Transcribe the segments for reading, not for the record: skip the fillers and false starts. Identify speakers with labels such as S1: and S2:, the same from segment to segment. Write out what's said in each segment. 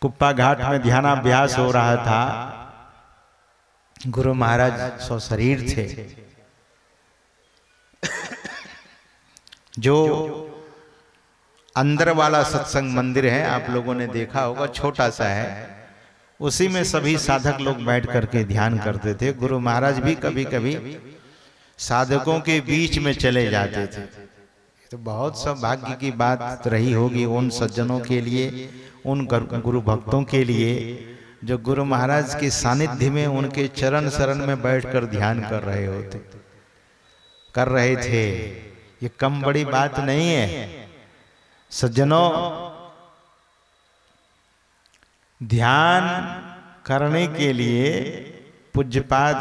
S1: कुप्पा घाट में ध्यानाभ्यास हो रहा था। गुरु महाराज सशरीर थे। जो अंदर वाला सत्संग मंदिर है, आप लोगों ने देखा होगा, छोटा सा है, उसी में सभी साधक लोग बैठ करके ध्यान करते थे। गुरु महाराज भी कभी कभी साधकों के बीच में चले जाते थे। तो बहुत सौभाग्य की बात रही होगी उन सज्जनों के लिए, उन गुरु भक्तों के लिए जो गुरु महाराज के सानिध्य में उनके चरण शरण में बैठकर ध्यान कर रहे थे। ये कम बड़ी बात नहीं है सज्जनों। ध्यान करने के लिए पूज्यपाद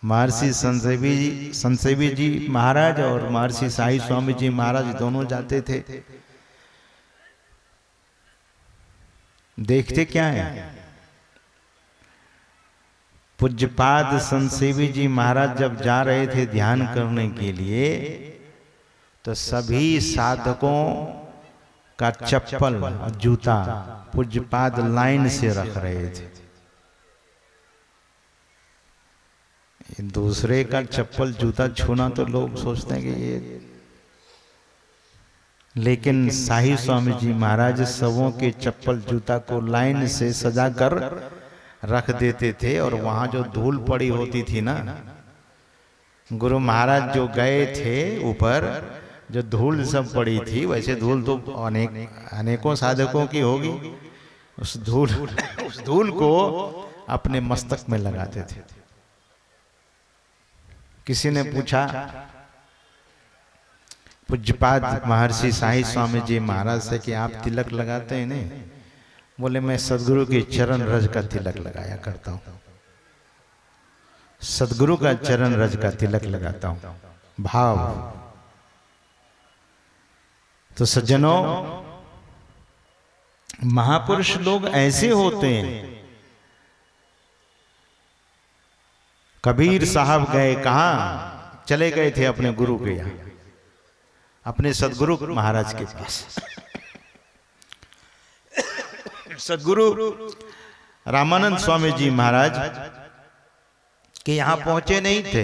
S1: महर्षि संसेवी जी महाराज और महर्षि साई स्वामी जी महाराज दोनों जाते थे। देखते क्या है, पूज्यपाद संसेवी जी महाराज जब जा रहे थे ध्यान करने के लिए, तो सभी साधकों का चप्पल और जूता पूज्यपाद लाइन से रख रहे थे। दूसरे का चप्पल जूता छूना तो लोग सोचते हैं कि ये, लेकिन साई स्वामी जी महाराज सबों के चप्पल जूता को लाइन से सजा कर रख देते थे। और वहां जो धूल पड़ी होती थी ना, गुरु महाराज जो गए थे ऊपर, जो धूल सब पड़ी थी, वैसे धूल तो अनेकों साधकों की होगी, उस धूल को अपने मस्तक में लगाते थे। किसी ने पूछा पूज्यपाद महर्षि साई स्वामी जी महाराज से कि आप तिलक लगाते हैं? नहीं। बोले मैं सदगुरु के चरण रज का तिलक लगाया करता हूं, सदगुरु का चरण रज का तिलक लगाता हूं। भाव। तो सज्जनों, महापुरुष लोग ऐसे होते हैं। कबीर साहब गए, कहां चले गए थे? अपने गुरु के यहां, अपने सदगुरु महाराज के पास। सदगुरु रामानंद स्वामी जी महाराज के यहां पहुंचे नहीं थे।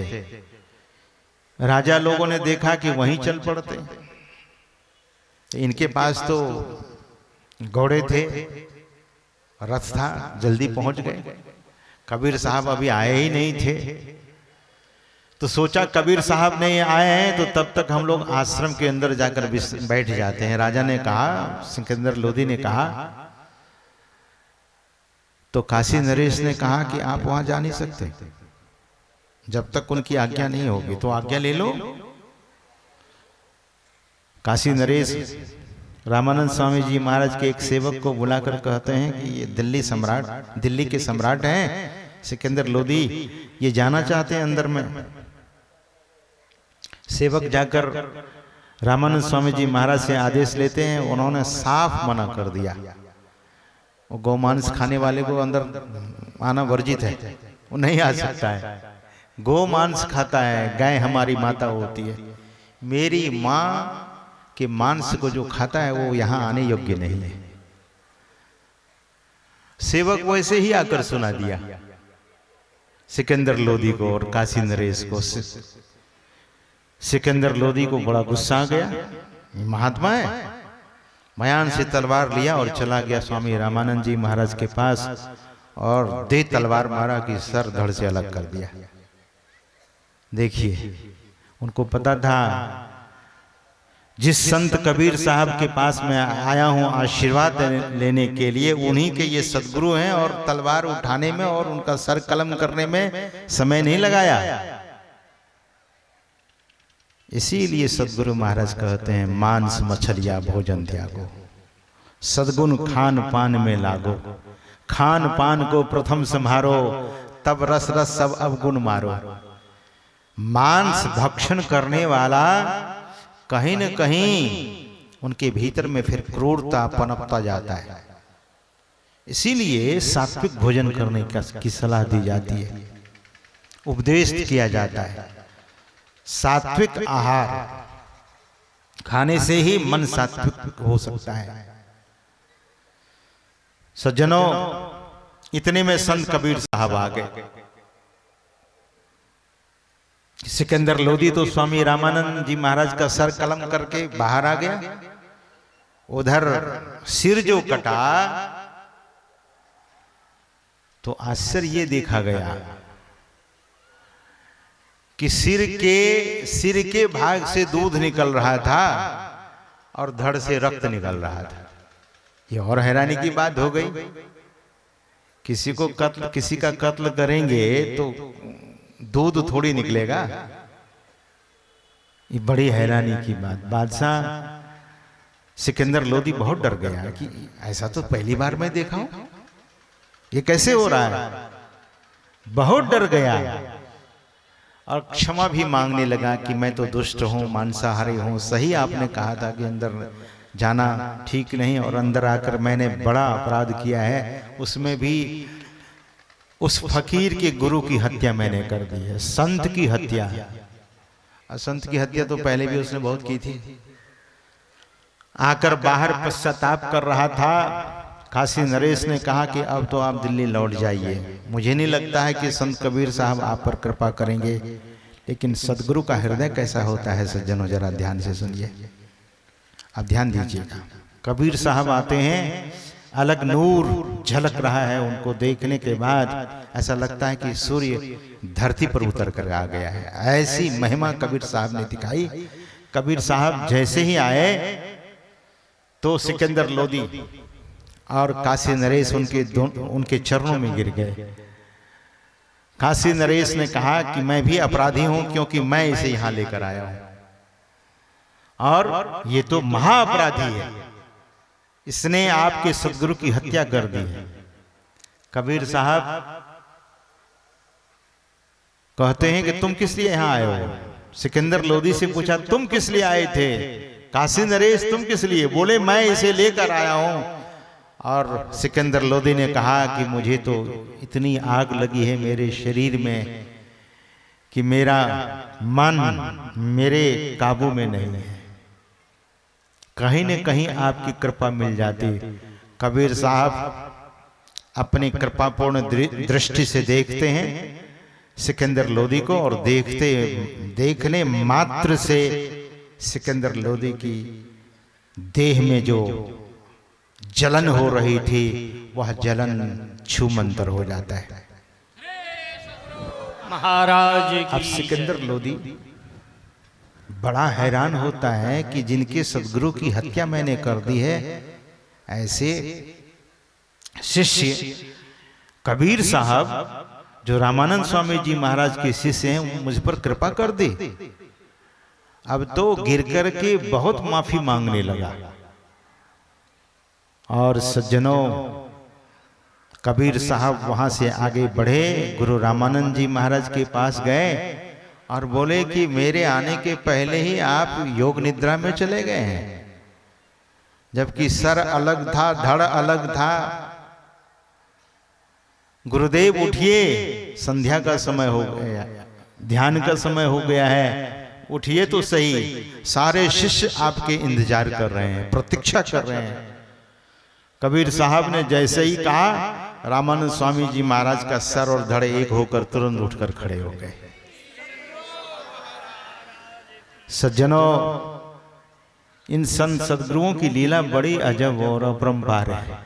S1: राजा लोगों ने देखा कि वहीं चल पड़ते। इनके पास तो घोड़े थे, रथ था, जल्दी पहुंच गए। कबीर साहब अभी आए ही नहीं थे, तो सोचा कबीर साहब नहीं आए हैं तो तब तक हम लोग आश्रम के अंदर जाकर बैठ जाते हैं। राजा ने कहा, सिकंदर लोधी ने कहा, तो काशी नरेश ने कहा कि आप वहां जा नहीं सकते जब तक उनकी आज्ञा नहीं होगी, तो आज्ञा ले लो। काशी नरेश रामानंद स्वामी जी महाराज के एक सेवक को बुलाकर कहते हैं कि ये दिल्ली के सम्राट हैं सिकंदर लोधी, ये जाना चाहते हैं अंदर में। सेवक जाकर रामानंद स्वामी जी महाराज से आदेश लेते हैं। उन्होंने साफ मना कर दिया। वो गौमांस खाने वाले को अंदर आना वर्जित है, वो नहीं आ सकता है। गौमांस खाता है, गाय हमारी माता होती है, मेरी माँ के मांस को जो खाता है वो यहां आने योग्य नहीं है। सेवक वैसे ही आकर सुना दिया सिकंदर लोधी को और काशी नरेश को। सिकंदर लोधी को बड़ा गुस्सा आ गया, महात्मा है। मयान से तलवार लिया और चला गया स्वामी रामानंद जी महाराज के पास और दे तलवार मारा कि सर धड़ से अलग कर दिया। देखिए, उनको पता था जिस संत कबीर साहब के पास मैं आया हूं आशीर्वाद लेने के लिए, उन्हीं के ये सदगुरु हैं और तलवार उठाने में और उनका सर कलम करने में समय नहीं लगाया। इसीलिए सदगुरु महाराज कहते हैं, मांस मछलिया भोजन त्यागो, सदगुण खान पान में लागो, खान पान को प्रथम संभारो, तब रस रस सब अवगुण मारो। मांस भक्षण करने वाला कहीं न कहीं उनके भीतर में फिर क्रूरता पनपता जाता है। इसीलिए सात्विक भोजन करने की सलाह दी जाती है, उपदेश किया जाता है। सात्विक आहार खाने से ही मन सात्विक हो सकता है। सज्जनों, इतने में संत कबीर साहब आ गए। सिकंदर लोधी तो स्वामी रामानंद जी महाराज का सर कलम करके बाहर आ गया। उधर सिर जो कटा तो आश्चर्य ये देखा गया कि सिर के भाग से दूध निकल रहा था और धड़ से रक्त निकल रहा था। ये और हैरानी की बात हो गई। किसी का कत्ल करेंगे तो दूध थोड़ी निकलेगा। ये बड़ी हैरानी की बात। बादशाह सिकंदर लोधी बहुत डर गया कि ऐसा तो पहली बार मैं देखा हूं, ये कैसे हो रहा है। बहुत डर गया और क्षमा भी मांगने लगा कि मैं तो दुष्ट हूं, मांसाहारी हूं। सही आपने कहा था कि अंदर जाना ठीक नहीं, और अंदर आकर मैंने बड़ा अपराध किया है। उसमें भी उस फकीर के गुरु की हत्या मैंने कर दी है, संत की हत्या। संत की हत्या तो पहले भी उसने बहुत की थी। आकर बाहर पश्चाताप कर रहा था। काशी नरेश ने कहा कि अब तो आप दिल्ली लौट जाइए। मुझे नहीं लगता है कि संत कबीर साहब आप पर कृपा करेंगे, लेकिन सदगुरु का हृदय कैसा होता है सज्जनों, जरा ध्यान से सुनिए। अब ध्यान दीजिएगा। कबीर साहब आते हैं, अलग नूर झलक रहा है। उनको देखने के बाद ऐसा लगता है कि सूर्य धरती पर उतर कर आ गया है। ऐसी महिमा कबीर साहब ने दिखाई। कबीर साहब जैसे ही आए तो सिकंदर लोधी और काशी नरेश उनके चरणों में गिर गए। काशी नरेश ने कहा कि मैं भी अपराधी हूं, क्योंकि मैं इसे यहां लेकर आया हूं, और ये तो महाअपराधी है, इसने आपके सदगुरु की हत्या कर दी है। कबीर साहब कहते हैं कि तुम किस लिए यहां आए हो। सिकंदर लोधी से पूछा, तुम किस लिए आए थे। काशी नरेश, तुम किस लिए। बोले, मैं इसे लेकर आया हूं। और सिकंदर लोधी ने कहा कि मुझे तो इतनी आग लगी है मेरे शरीर में कि मेरा मन मेरे काबू में नहीं है। कहीं न कहीं आपकी कृपा मिल जाती। कबीर साहब अपनी कृपापूर्ण दृष्टि से देखते हैं सिकंदर लोधी को, और देखने मात्र से सिकंदर लोधी की देह में जो जलन हो रही थी वह जलन छूमंतर हो जाता है।
S2: महाराज
S1: अब सिकंदर लोधी बड़ा हैरान होता है कि जिनके सदगुरु की हत्या मैंने कर दी है, ऐसे शिष्य कबीर साहब जो रामानंद स्वामी जी महाराज के शिष्य हैं, मुझ पर कृपा कर दे। अब तो गिर कर के बहुत माफी मांगने लगा। और सज्जनों, कबीर साहब वहां से आगे बढ़े, गुरु रामानंद जी महाराज के पास गए और बोले कि मेरे आने के पहले ही आप योग निद्रा में चले गए हैं, जबकि सर अलग था, धड़ अलग था। गुरुदेव उठिए, संध्या का समय हो गया, ध्यान का समय हो गया है, उठिए तो सही। सारे शिष्य आपके इंतजार कर रहे हैं, प्रतीक्षा कर रहे हैं। कबीर साहब ने जैसे ही कहा, रामानंद स्वामी जी महाराज का सर और धड़ एक होकर तुरंत उठकर खड़े हो गए। सज्जनों, इन संत सदगुरुओं की लीला बड़ी अजब और अपरंपार है।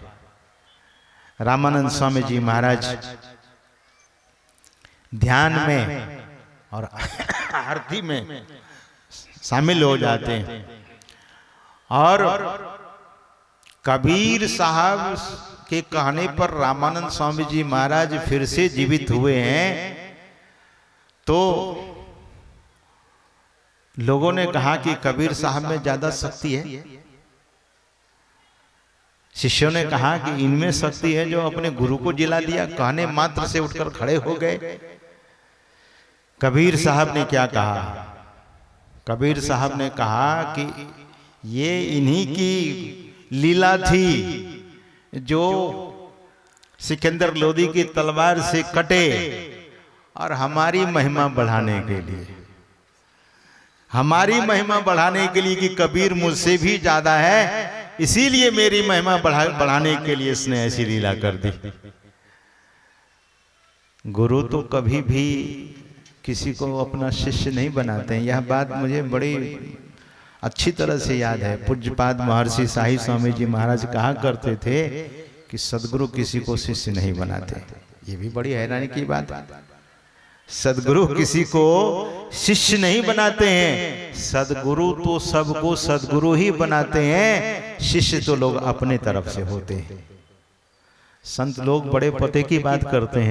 S1: रामानंद स्वामी जी महाराज ध्यान में और आरती में शामिल हो जाते हैं, और कबीर साहब के कहने पर रामानंद स्वामी जी महाराज फिर से जीवित हुए हैं। तो लोगों ने कहा कि कबीर साहब में ज्यादा शक्ति है। शिष्यों ने कहा कि इनमें शक्ति है जो अपने गुरु को जिला दिया, कहने मात्र से उठकर खड़े हो गए। कबीर साहब ने क्या कहा। कबीर साहब ने कहा कि ये इन्हीं की लीला थी जो सिकंदर लोधी की तलवार से कटे, और हमारी महिमा बढ़ाने के लिए, हमारी महिमा बढ़ाने के लिए कि कबीर मुझसे भी ज्यादा है, इसीलिए मेरी महिमा बढ़ाने के लिए इसने ऐसी लीला कर दी। गुरु तो कभी भी किसी को अपना शिष्य नहीं बनाते हैं। यह बात मुझे बड़ी अच्छी तरह से याद है। पूज्यपाद महर्षि शाही स्वामी जी महाराज कहा करते थे कि सदगुरु किसी को शिष्य नहीं बनाते। ये भी बड़ी हैरानी की बात है। सदगुरु किसी को शिष्य नहीं बनाते हैं। सदगुरु तो सबको सदगुरु ही बनाते हैं, शिष्य तो लोग अपने तरफ से होते हैं। संत लोग बड़े पते की बात करते हैं।